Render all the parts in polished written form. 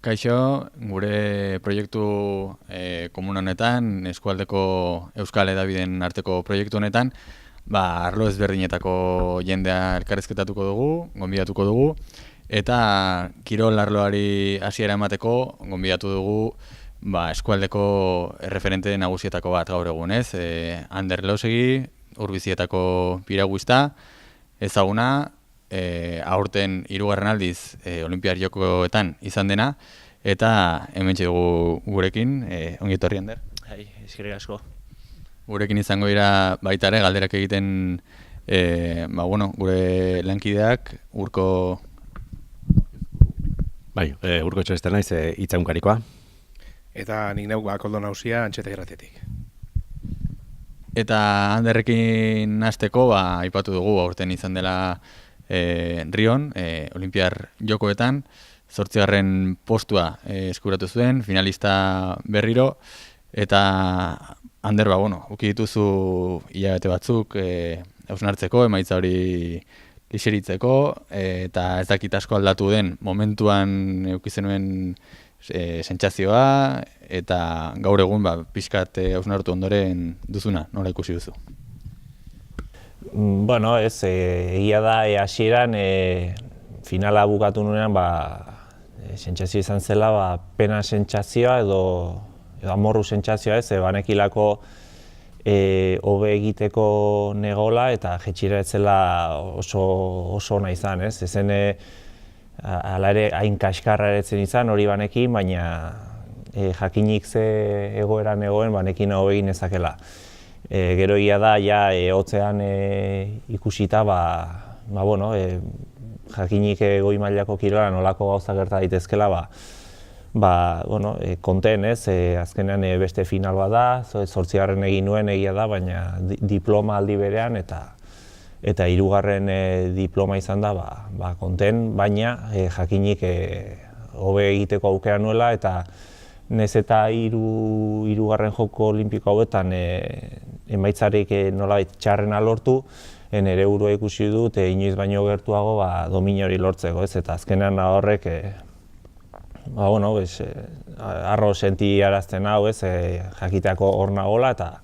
Kaixo, gure proiektu komun honetan, eskualdeko Euskal Hedabideen arteko proiektu honetan, arlo ezberdinetako jendea elkarrizketatuko dugu, gonbidatuko dugu, eta kirol arloari hasiera emateko gonbidatu dugu eskualdeko erreferente nagusietako bat gaur egun, ez? Ander Elosegi, Urbizietako piraguista, ezaguna, aurten 3. aldiz Olinpiar Jokoetan izan dena, eta hementxe dugu gurekin, ongi etorri Ander. Eskerrik asko. Gurekin izango dira baita ere galderak egiten gure lankideak Urko... Urko Txosten naiz hitzaunkarikoa. Eta nik neuk Koldo Nausia Antxeta Irratietik. Eta Anderrekin hasteko aipatu dugu aurten izan dela Rion, Olinpiar Jokoetan, 8. postua eskuratu zuen, finalista berriro, eta Ander, uki dituzu hilabete batzuk hausnartzeko, emaitza hori lixeritzeko, eta ez dakit asko aldatu den momentuan eduki zenuen sentsazioa, eta gaur egun pixkat hausnartu ondoren duzuna, nola ikusi duzu? Egia da hasieran finala bukatu nuenean sentsazio izan zela pena sentsazioa edo amorru sentsazioa, banekilako hobe egiteko negola eta jetxira ez zela oso ona izan, ez? Ezen hala ere hain kaskarra eretzen izan hori banekin, baina jakinik ze egoeran egoen banekin hobe egin ezakela. Gero egia da, hotzean ikusita, jakinik goi mailako kirola nolako gauza gerta daitezkela, konten, ez? Azkenean beste final bat da, 8. egin nuen egia da, baina diploma aldi berean eta 3. diploma izan da, konten, baina jakinik hobe egiteko aukera nuela eta nez eta 3. joko olimpiko hauetan emaitzarik nolabait txarrena lortu, nire burua ikusi dut inoiz baino gertuago dominio hori lortzeko, ez? Eta azkenean horrek harro sentiarazten hau, ez? Jakiteako hor nagola eta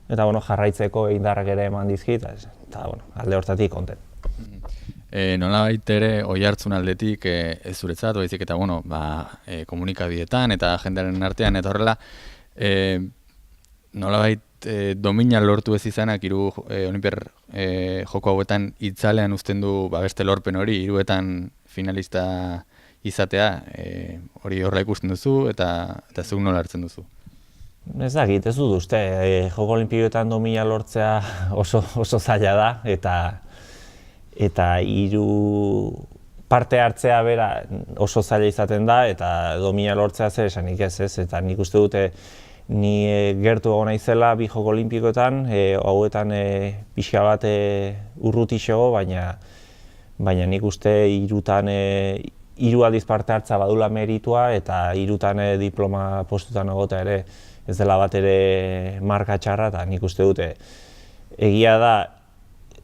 jarraitzeko indarrak ere eman dizkit, eta alde hortatik konten. Nolabait ere oihartzun aldetik ez zuretzat, baizik eta komunikabideetan eta jendearen artean eta horrela, nolabait domina lortu ez izanak 3 Olinpiar joko hauetan itzalean uzten du beste lorpen hori, 3etan finalista izatea, hori horra ikusten duzu eta zuk nola hartzen duzu? Ez dakit, ez dut uste, joko olimpioetan domina lortzea oso zaila da, eta 3 parte hartzea bera oso zaila izaten da, eta domina lortzea zer esanik ez, eta nik uste dute ni gertu egon naizela 2 joko olimpikoetan, hauetan pixka bat urrutixo, baina nik uste 3 aldiz parte hartza badula meritua, eta 3 diploma postutan egotea ere ez dela bat ere marka txarra, eta nik uste dute egia da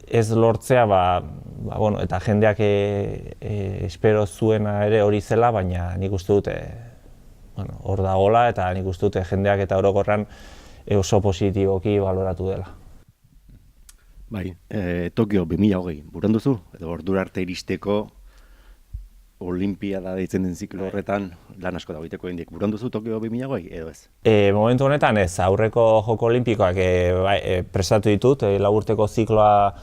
ez lortzea, eta jendeak espero zuena ere hori zela, baina nik uste dute hor dagoela, eta nik uste dute jendeak eta orokorran oso positiboki baloratu dela. Tokio 2020, buran duzu? Edo ordura arte iristeko Olimpiada deitzen den ziklo horretan lan asko da egiteko hendik. Buran duzu Tokio 2020 edo ez? Momentu honetan ez, aurreko joko olimpikoak prestatu ditut, 4 urteko zikloa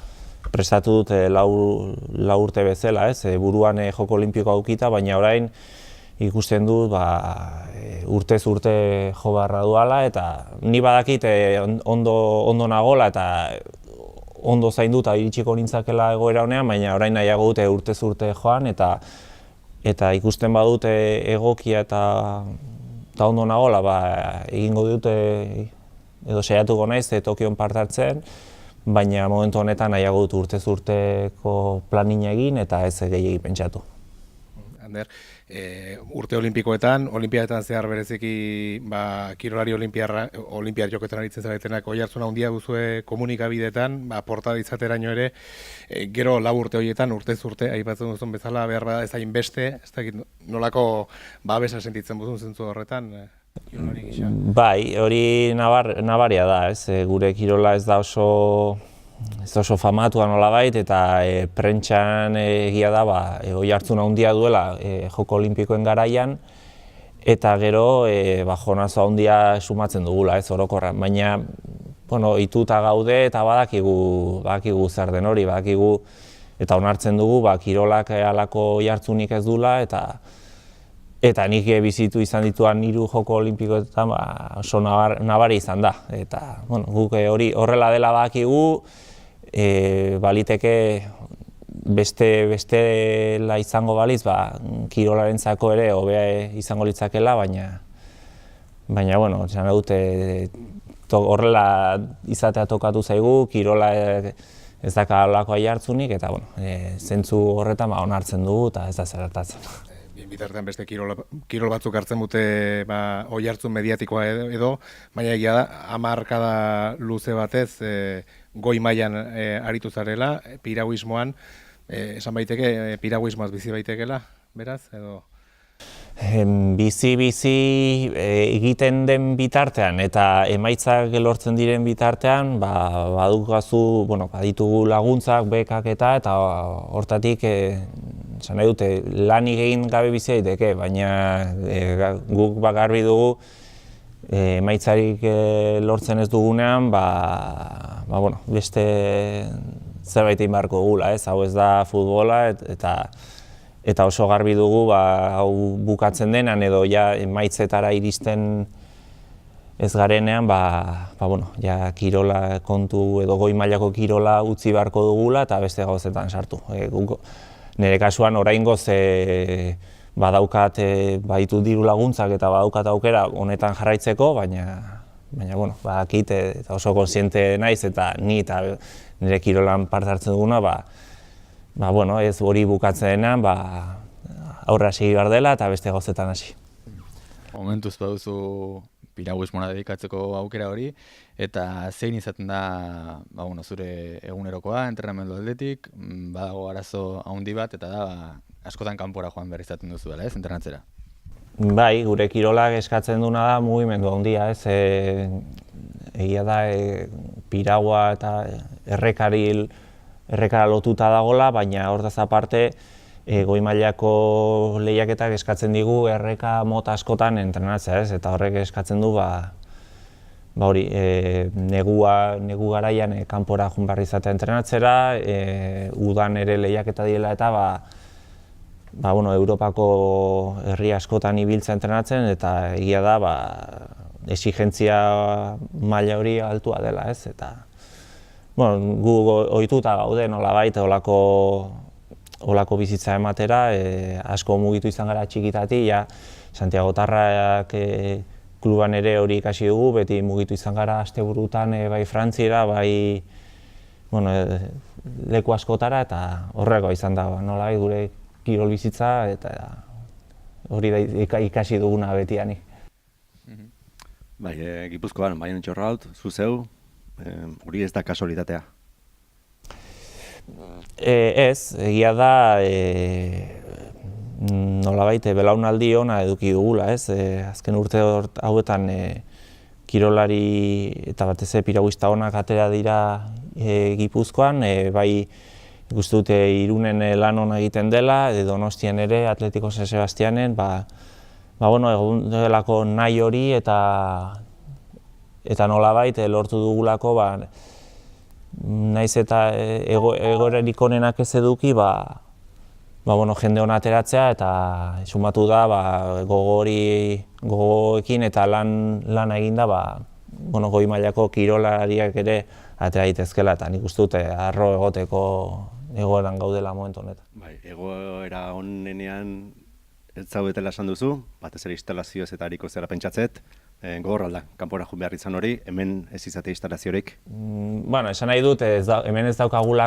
prestatu dut 4 urte bezala, ez? Buruan joko olimpikoa aukita, baina orain ikusten dut urtez urte jo beharra duala, eta ni badakit ondo nagola eta ondo zaindu eta iritsiko nintzakela egoera honean, baina orain nahiago dute urtez urte joan, eta ikusten badut egokia eta ondo nagola, egingo dute edo saiatuko naiz Tokion parte hartzen, baina momentu honetan nahiago dut urtez urteko planina egin eta ez gehiegi pentsatu. Ander, urte olimpikoetan, olimpiadetan zehar bereziki kirolari olimpiar joketan aritzen zaretenak oihartzun handia duzue komunikabideetan, portada izateraino ere, gero 4 urte horietan, urtez urte, aipatzen duzun bezala, behar bada ez hain beste, ez dakit nolako babesa sentitzen duzun zentzu horretan, kirolari gisa. Bai, hori nabaria da, ez? Gure kirola ez da oso famatua nolabait, eta prentxan egia da, oihartzun handia duela Joko Olimpikoen garaian, eta gero jonazo handia sumatzen dugula, ez orokorra. Baina, ohituta gaude eta badakigu zer den hori, badakigu eta onartzen dugu, kirolak halako oihartzunik ez dula, eta nik bizitu izan dituan 3 Joko Olimpikoetan oso nabari izan da. Eta guk hori horrela dela badakigu, baliteke bestela izango baliz, kirolarentzako ere hobea izango litzakela, baina esan dute horrela izatea tokatu zaigu, kirola ez daka halako oihartzunik, eta zentzu horretan onartzen dugu eta ez da zer gertatzen. Bitartean beste kirol batzuk hartzen dute oihartzun mediatikoa edo, baina egia da, 10 hamarkada luze batez goi mailan aritu zarela, piraguismoan, esan baiteke, piraguismoaz bizi baitekela, beraz, edo? Bizi egiten den bitartean eta emaitzak lortzen diren bitartean, baditugu laguntzak, bekak eta hortatik esan nahi dute, lanik egin gabe bizi daiteke, baina guk garbi dugu emaitzarik lortzen ez dugunean, beste zerbait egin beharko dugula, hau ez da futbola eta oso garbi dugu hau bukatzen denan edo emaitzetara iristen ez garenean, kirola kontu edo goi mailako kirola utzi beharko dugula eta beste gauzetan sartu. Nire kasuan oraingoz badaukat baditu diru laguntzak eta badaukat aukera honetan jarraitzeko, baina badakit eta oso kontziente naiz eta ni eta nire kirolan parte hartzen duguna, ez hori bukatzen denean, aurrera segi behar dela eta beste gauzetan hasi. Momentuz baduzu piraguismora dedikatzeko aukera hori, eta zein izaten da zure egunerokoa, entrenamendu aldetik, badago arazo handi bat, eta da askotan kanpora joan behar izaten duzu dela, ez, entrenatzera? Bai, gure kirolak eskatzen duna da mugimendu handia, ez, egia da piragua eta errekara lotuta dagola, baina hortaz aparte goi mailako lehiaketak eskatzen digu erreka mota askotan entrenatzea, ez, eta horrek eskatzen du negu garaian kanpora joan behar izatea entrenatzera, udan ere lehiaketa diela eta Europako herri askotan ibiltzen entrenatzen, eta egia da exigentzia maila hori altua dela, ez, eta gu ohituta gaude nolabait olako bizitza ematera, asko mugitu izan gara txikitatik, Santiagotarrak kluban ere hori ikasi dugu, beti mugitu izan gara asteburutan bai Frantziera, bai leku askotara, eta horreko izan da nolabait gure kirol bizitza, eta hori da ikasi duguna betiani. Bai, Gipuzkoan, Baian Txorraut, zu zeu, hori ez da kasualitatea? Ez, egia da nolabait belaunaldi ona eduki dugula, ez? Azken urte hauetan kirolari eta batez piraguista onak atera dira Gipuzkoan, bai ikusten dute Irunen lan ona egiten dela, Donostian ere, Atletiko San Sebastianen, egun delako nahi hori eta nolabait lortu dugulako, naiz eta egoerarik onenak ez eduki, jende hona ateratzea eta sumatu da gogoekin eta lana eginda goi mailako kirolariak ere atera daitezkeela, eta nik uste dute harro egoteko egoeran gaudela momentu honetan. Bai, egoera honenean ez zaudetela esan duzu, batez ere instalazioez eta hariko zera pentsatzet, gogorralda, kanpora joan behar izan hori, hemen ez izate instalaziorik. Bueno, esan nahi dut, hemen ez daukagula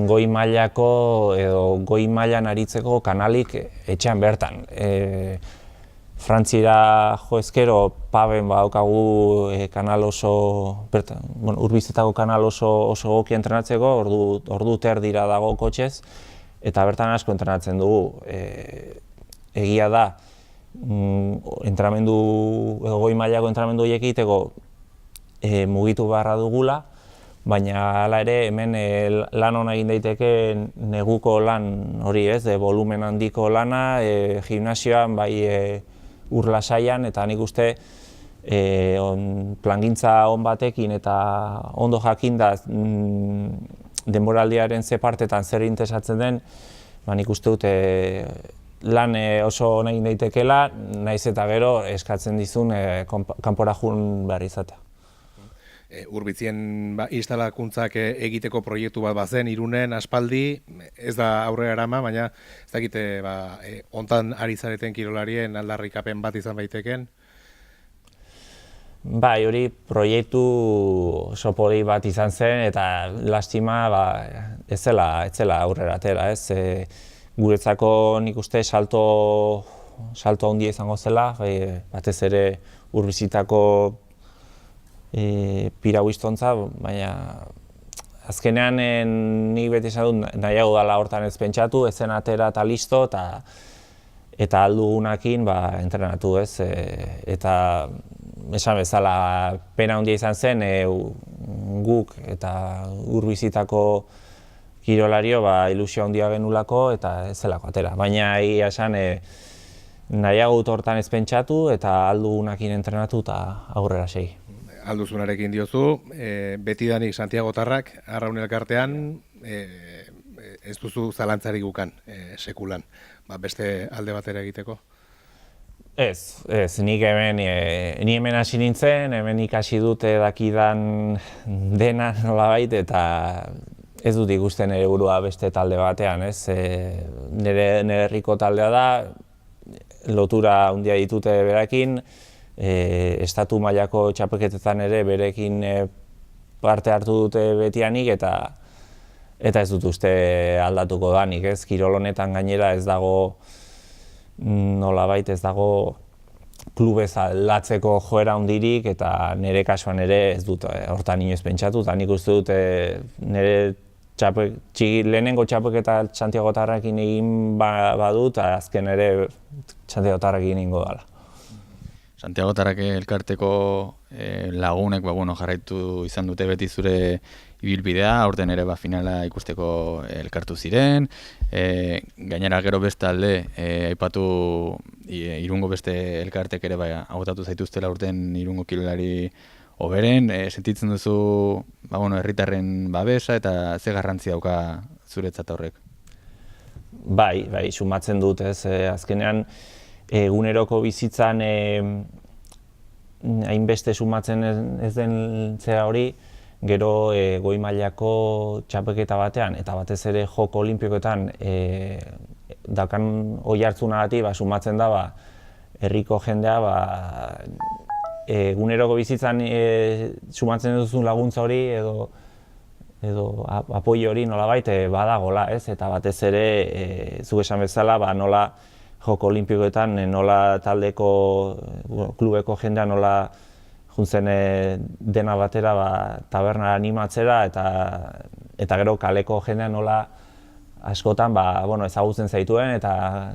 goi mailako edo goi mailan aritzeko kanalik etxean bertan. Frantziera jo ezkero Paben badaukagu kanal oso, Urbizetako kanal oso goki entrenatzeko, ordu terdira dago kotxez, eta bertan asko entrenatzen dugu. Egia da, entrenamendu, edo goi mailako entrenamendu horiek egiteko mugitu beharra dugula, baina hala ere hemen lan hona egin daiteke neguko lan hori ez, volumen handiko lana, gimnasioan bai ur lasaian, eta nik uste plangintza on batekin eta ondo jakinda denboraldiaren ze partetan zer interesatzen den, nik uste dute lan oso ona egin daitekeela, naiz eta gero eskatzen dizun kanpora joan behar izatea. Urbitzien instalakuntzak egiteko proiektu bat bazen Irunen aspaldi, ez da aurrera erama, baina ez dakite hontan ari zareten kirolarien aldarrikapen bat izan baiteken? Bai, hori proiektu oso poli bat izan zen eta lastima ez zela aurrera atera, ez? Guretzako nik uste salto handia izango zela, batez ere Urbizitako pirauistontza, baina azkenean nik beti esan dut nahiago dela hortan ez pentsatu, ez zen atera eta listo, eta aldugunakin entrenatu ez, eta esan bezala pena handia izan zen guk eta Urbizitako kirolario ilusio handia genulako eta ez zelako atera, baina esan nahiago dut hortan ez pentsatu eta aldugunakin entrenatu eta aurrera segi. Alduzunarekin diozu, betidanik Santiagotarrak Arraun Elkartean ez duzu zalantzarik gukan sekulan, beste alde batera egiteko? Ez, nik hemen hasi nintzen, hemen ikasi dute dakidan dena nolabait, eta ez dut ikusten nire burua beste talde batean, ez? Nire herriko taldea da, lotura handia ditute berakin, estatu mailako txapelketetan ere berekin parte hartu dute betianik, eta ez dut uste aldatuko danik, ez? Kirol honetan gainera ez dago, nolabait ez dago klubez aldatzeko joera handirik, eta nire kasuan ere ez dut hortan inoiz pentsatu, eta nik uste dut nire lehenengo txapelketa Santiagotarrekin egin badut, azken ere Santiagotarrekin egingo dela. Santiagotarrak elkarteko lagunek jarraitu izan dute beti zure ibilbidea, aurten ere finala ikusteko elkartu ziren, gainera gero beste alde, aipatu Irungo beste elkartek ere hautatu zaituztela aurten Irungo kirolari hoberen, sentitzen duzu herritarren babesa eta ze garrantzi dauka zuretzat horrek? Bai, sumatzen dut, ez, azkenean eguneroko bizitzan hainbeste sumatzen ez den zera hori, gero goi mailako txapelketa batean eta batez ere joko olimpikoetan daukan oihartzunagatik sumatzen da herriko jendea eguneroko bizitzan sumatzen duzun laguntza hori edo apoio hori nolabait badagola, ez? Eta batez ere zuk esan bezala nola joko olimpikoetan nola taldeko klubeko jendea nola juntzen dena batera taberna animatzera eta gero kaleko jendea nola askotan ezagutzen zaituen eta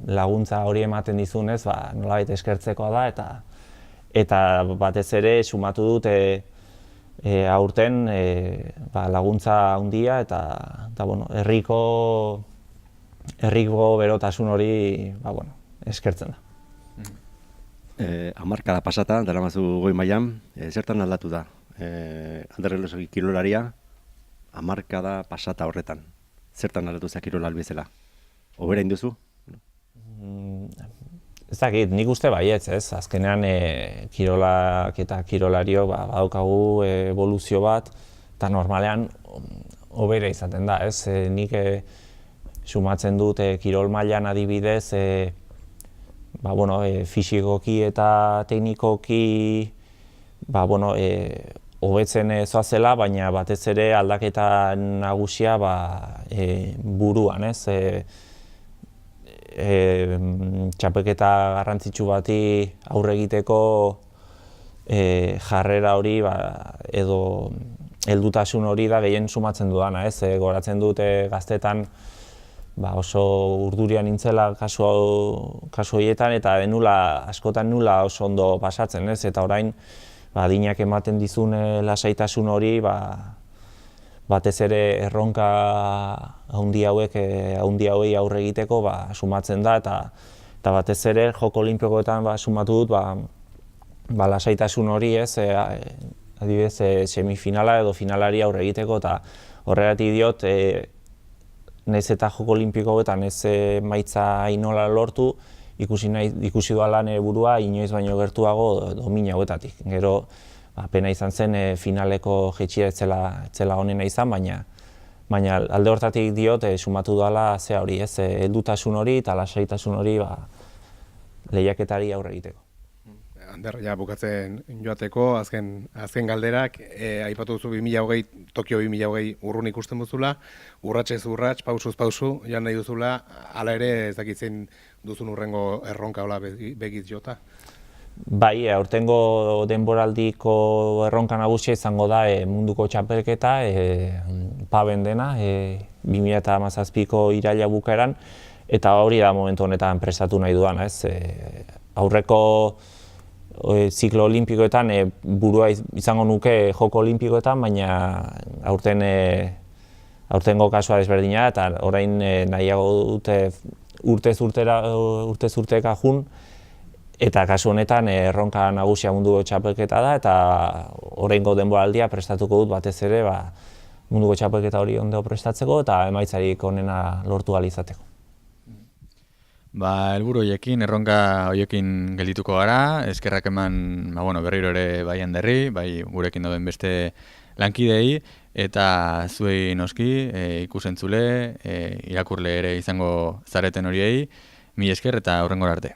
laguntza hori ematen dizunez nolabait eskertzekoa da eta batez ere sumatu dute aurten laguntza handia eta herriko berotasun hori eskertzen da. Hamarkada pasata, daramazu goi mailan, zertan aldatu da? Ander Elorzoki kirolaria, hamarkada pasata horretan. Zertan aldatu za kirola albizela? Hobera induzu? Ez dakit, nik uste baietz, ez? Azkenean kirolak eta kirolario badaukagu evoluzio bat, eta normalean hobera izaten da, ez? Nik sumatzen dut kirol mailan adibidez, fisikoki eta teknikoki hobetzen zoazela, baina batez ere aldaketa nagusia buruan, ez? Txapelketa garrantzitsu bati aurre egiteko jarrera hori edo heldutasun hori da gehien sumatzen dudana, ez? Goratzen dut gaztetan oso urdurian nintzela kasu horietan eta askotan nula oso ondo pasatzen, ez? Eta orain adinak ematen dizun lasaitasun hori batez ere erronka haundi hauei aurre egiteko sumatzen da eta batez ere Joko Olinpikoetan sumatu dut lasaitasun hori, ez? Adibidez, semifinala edo finalari aurre egiteko eta horregatik diot nahiz eta Joko Olinpikoetan ez emaitza inola lortu, ikusi duala nire burua inoiz baino gertuago domina hauetatik. Gero, pena izan zen finaleko jaitsia ez zela honena izan, baina alde hortatik diot sumatu duala hori, ez? Heldutasun hori eta lasaitasun hori lehiaketari aurre egiteko. Ander, bukatzen joateko, azken galderak, aipatu duzu 2020, Tokio 2020 urrun ikusten duzula, urratsez urrats, pausuz pausu, jan nahi duzula, hala ere ez dakitzen duzun urrengo erronka hola begiz jota? Bai, aurtengo denboraldiko erronka nagusia izango da munduko txapelketa, Paben dena, 2017ko iraila bukaeran, eta hori da momentu honetan prestatu nahi duana, ez? Aurreko ziklo olimpikoetan burua izango nuke Joko Olimpikoetan, baina aurtengo kasua desberdina eta orain nahiago dute urtez urteka jun, eta kasu honetan erronka nagusia munduko txapelketa da eta oraingo denboraldia prestatuko dut batez ere munduko txapelketa hori ondo prestatzeko eta emaitzarik onena lortu ahal izateko. Helburu horiekin, erronka horiekin geldituko gara, eskerrak eman berriro ere bai Anderri, bai gurekin dauden beste lankidei, eta zuei noski, ikusentzule, irakurle ere izango zareten horiei, mila esker eta hurrengora arte.